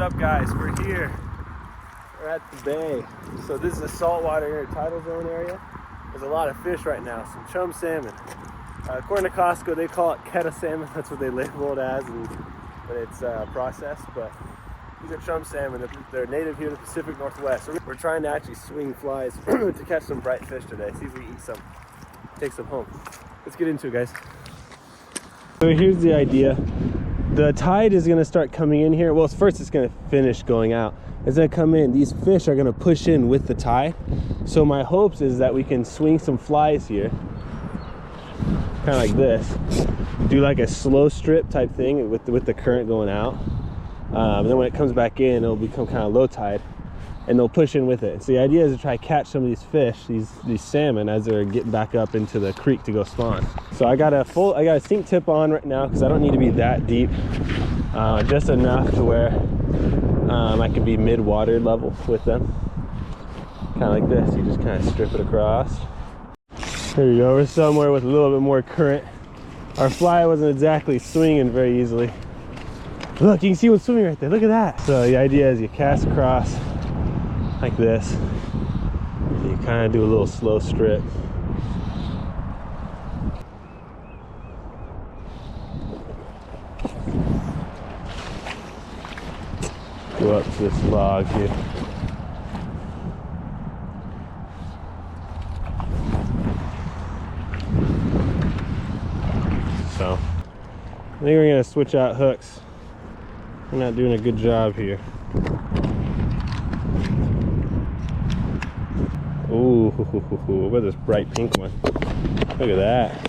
up, guys? We're here. We're at the bay. So this is a saltwater intertidal zone area. There's a lot of fish right now, some chum salmon. According to Costco, they call it Keta Salmon. That's what they label it as when it's processed. But these are chum salmon. They're native here to the Pacific Northwest. So we're trying to actually swing flies to catch some bright fish today. See if we eat some, take some home. Let's get into it, guys. So here's the idea. The tide is gonna start coming in here. Well, first it's gonna finish going out. It's gonna come in. These fish are gonna push in with the tide. So my hopes is that we can swing some flies here, kind of like this. Do like a slow strip type thing with the current going out. And then when it comes back in, it'll become kind of low tide, and they'll push in with it. So the idea is to try to catch some of these fish, these salmon, as they're getting back up into the creek to go spawn. So I got a sink tip on right now because I don't need to be that deep, just enough to where I can be mid-water level with them. Kind of like this. You just kind of strip it across. There you go. We're somewhere with a little bit more current. Our fly wasn't exactly swinging very easily. Look, you can see what's swimming right there. Look at that. So the idea is you cast across like this. You kind of do a little slow strip. Go up to this log here. So I think we're gonna switch out hooks. We're not doing a good job here. Ooh, what about this bright pink one? Look at that.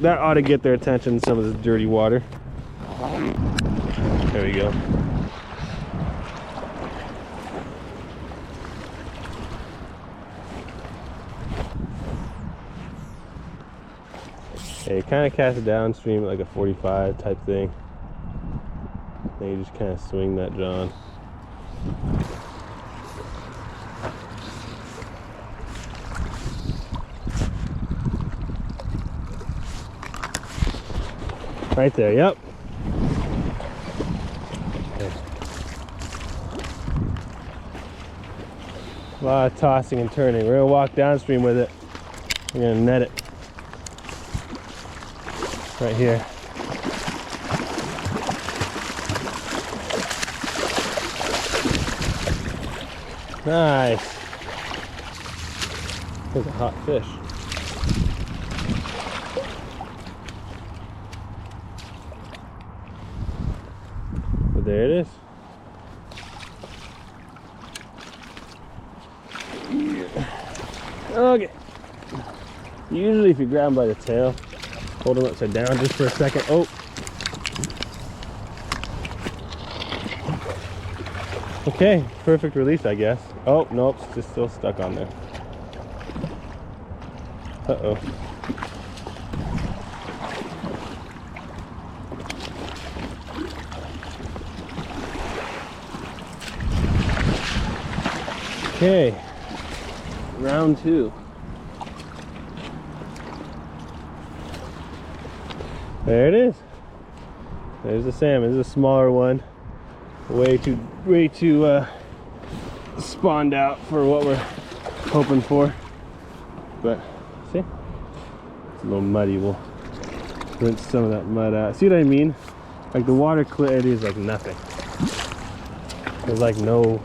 That ought to get their attention, some of this dirty water. There we go. Yeah, you kind of cast it downstream like a 45 type thing. Then you just kind of swing that John. Right there, yep. Okay. A lot of tossing and turning. We're gonna walk downstream with it. We're gonna net it. Right here. Nice. There's a hot fish. But there it is. Okay. Usually if you grab them by the tail, hold them upside down just for a second. Oh. Okay, perfect release, I guess. Oh, nope, it's just still stuck on there. Uh-oh. Okay, round two. There it is. There's the salmon. This is a smaller one. Way too spawned out for what we're hoping for. But see, it's a little muddy. We'll rinse some of that mud out. See what I mean? Like the water clarity is like nothing. There's like no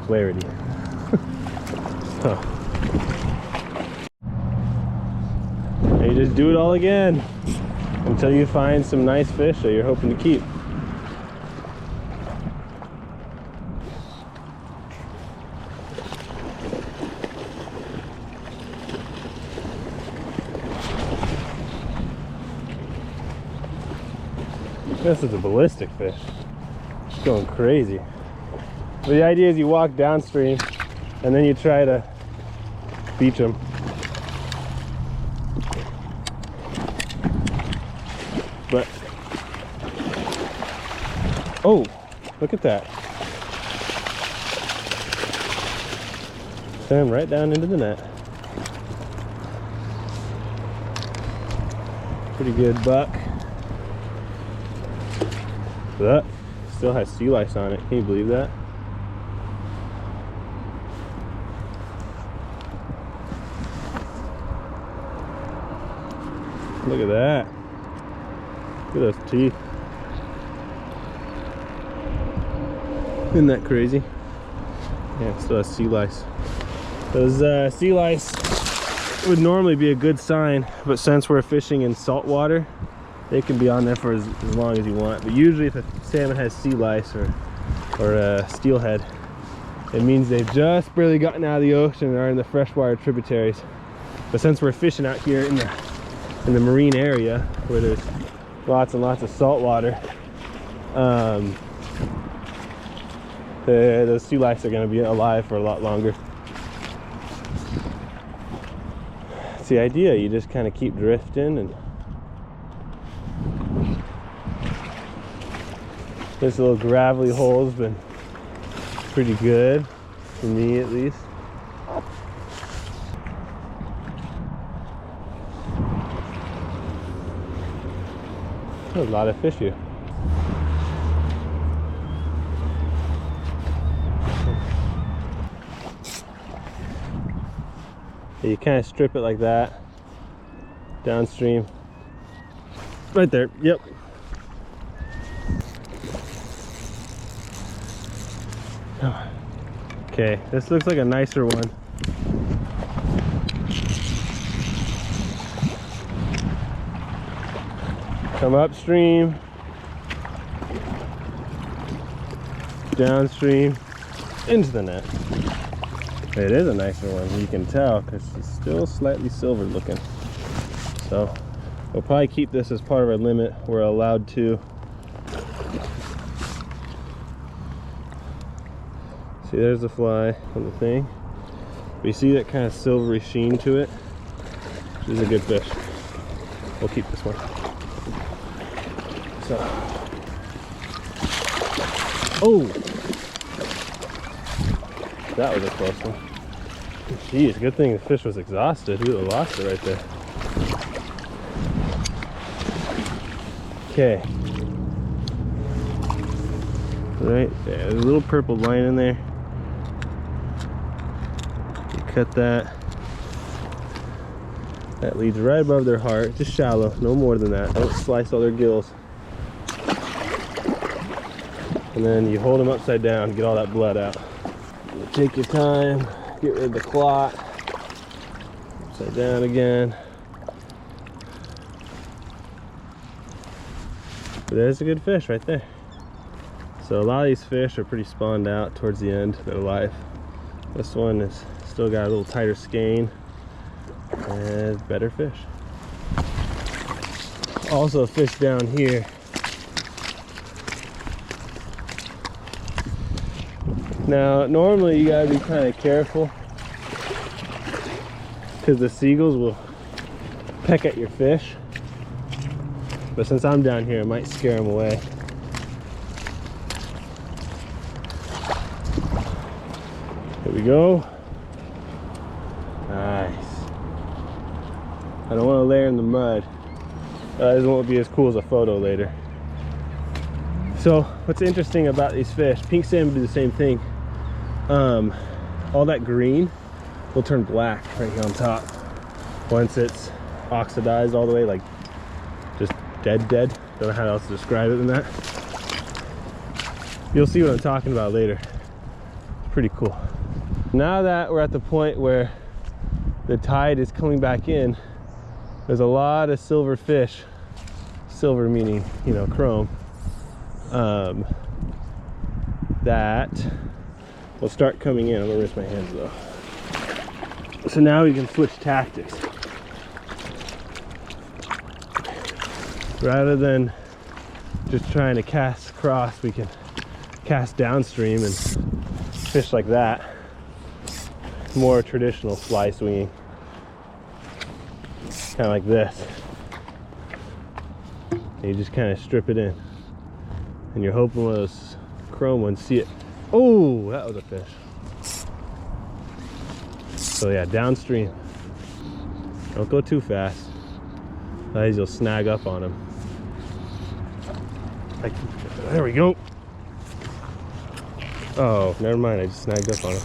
clarity. So, and you just do it all again until you find some nice fish that you're hoping to keep. This is a ballistic fish. It's going crazy. But the idea is you walk downstream and then you try to beach them. But, oh, look at that. Send him right down into the net. Pretty good buck. That still has sea lice on it. Can you believe that? Look at that. Look at those teeth. Isn't that crazy? Yeah, it still has sea lice. Those sea lice would normally be a good sign, but since we're fishing in salt water, they can be on there for as long as you want. But usually if a salmon has sea lice or steelhead, it means they've just barely gotten out of the ocean and are in the freshwater tributaries. But since we're fishing out here in the marine area where there's lots and lots of salt water, those sea lice are going to be alive for a lot longer. It's the idea. You just kind of keep drifting, and this little gravelly hole's been pretty good for me, at least. There's a lot of fish here. You kind of strip it like that, downstream. Right there, yep. Okay, this looks like a nicer one. Come upstream, downstream, into the net. It is a nicer one, you can tell, because it's still slightly silver looking. So we'll probably keep this as part of our limit. We're allowed to. See, there's the fly on the thing. But you see that kind of silvery sheen to it, which is a good fish. We'll keep this one. So, oh, that was a close one. Jeez, good thing the fish was exhausted. We would have lost it right there. Okay. Right there, there's a little purple line in there. You cut that. That leads right above their heart, just shallow, no more than that. Don't slice all their gills. And then you hold them upside down, get all that blood out. You take your time, get rid of the clot. Upside down again. But there's a good fish right there. So a lot of these fish are pretty spawned out towards the end. They're alive. This one has still got a little tighter skein and better fish. Also fish down here. Now normally you gotta be kind of careful because the seagulls will peck at your fish. But since I'm down here, it might scare them away. Here we go. Nice. I don't want to layer in the mud. This won't be as cool as a photo later. So what's interesting about these fish, pink salmon do the same thing. All that green will turn black right here on top once it's oxidized all the way, like just dead. Don't know how else to describe it than that. You'll see what I'm talking about later. Pretty cool. Now that we're at the point where the tide is coming back in, there's a lot of silver fish, silver meaning, you know, chrome, that will start coming in. I'm gonna risk my hands though. So now we can switch tactics. Rather than just trying to cast across, we can cast downstream and fish like that. More traditional fly swinging, kind of like this. And you just kind of strip it in, and you're hoping one of those chrome ones see it. Oh, that was a fish. So yeah, downstream. Don't go too fast, otherwise you'll snag up on them. Like, there we go. Oh, never mind. I just snagged up on it.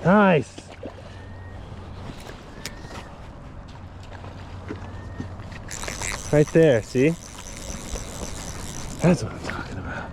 Nice. Right there, see? That's what I'm talking about.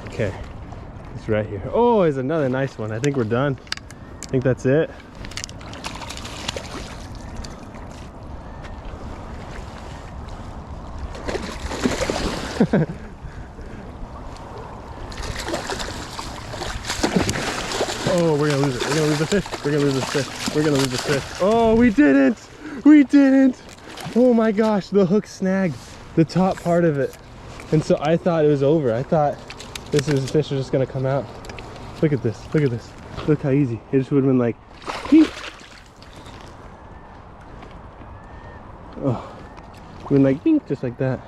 Okay, it's right here. Oh, there's another nice one. I think we're done. I think that's it. Oh, we're gonna lose it. We're gonna lose the fish. We're gonna lose this fish. We're gonna lose this fish. Oh, we didn't. We didn't. Oh my gosh, the hook snagged the top part of it. And so I thought it was over. I thought this fish was just gonna come out. Look at this. Look at this. Look how easy. It just would have been like, Hee. Oh, been like, ding, just like that.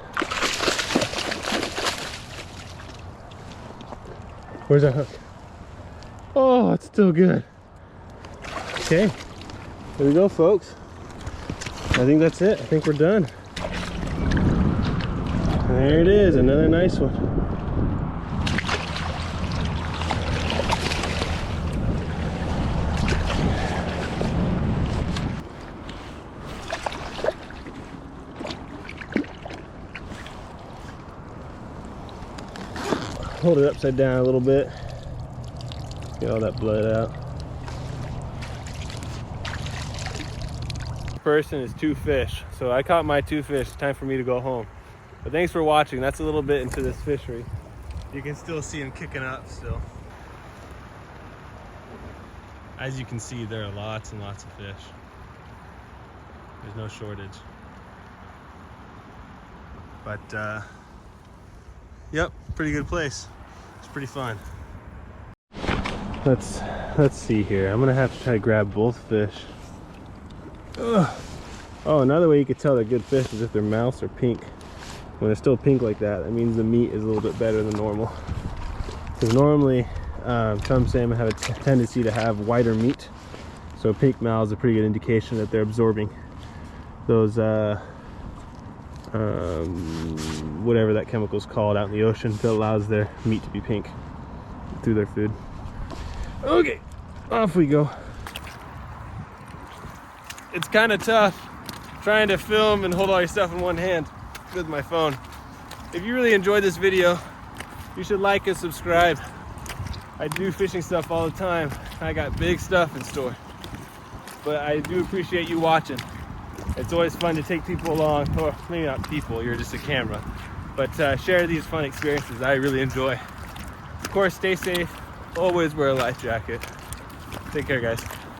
Where's our hook? Oh, it's still good. Okay, there we go, folks. I think that's it. I think we're done. There it is, another nice one. Hold it upside down a little bit. Get all that blood out. Person is 2 fish. So I caught my 2 fish. Time for me to go home. But thanks for watching. That's a little bit into this fishery. You can still see them kicking up still. As you can see, there are lots and lots of fish. There's no shortage. But yep, pretty good place. It's pretty fun. Let's see here. I'm gonna have to try to grab both fish. Ugh. Oh, another way you could tell they're good fish is if their mouths are pink. When they're still pink like that, that means the meat is a little bit better than normal. Because normally, chum salmon have a tendency to have whiter meat. So pink mouths is a pretty good indication that they're absorbing those, whatever that chemical is called out in the ocean that allows their meat to be pink through their food. Okay, off we go. It's kind of tough trying to film and hold all your stuff in one hand with my phone. If you really enjoyed this video, you should like and subscribe. I do fishing stuff all the time. I got big stuff in store. But I do appreciate you watching. It's always fun to take people along, or maybe not people, you're just a camera. But share these fun experiences I really enjoy. Of course, stay safe. Always wear a life jacket. Take care, guys.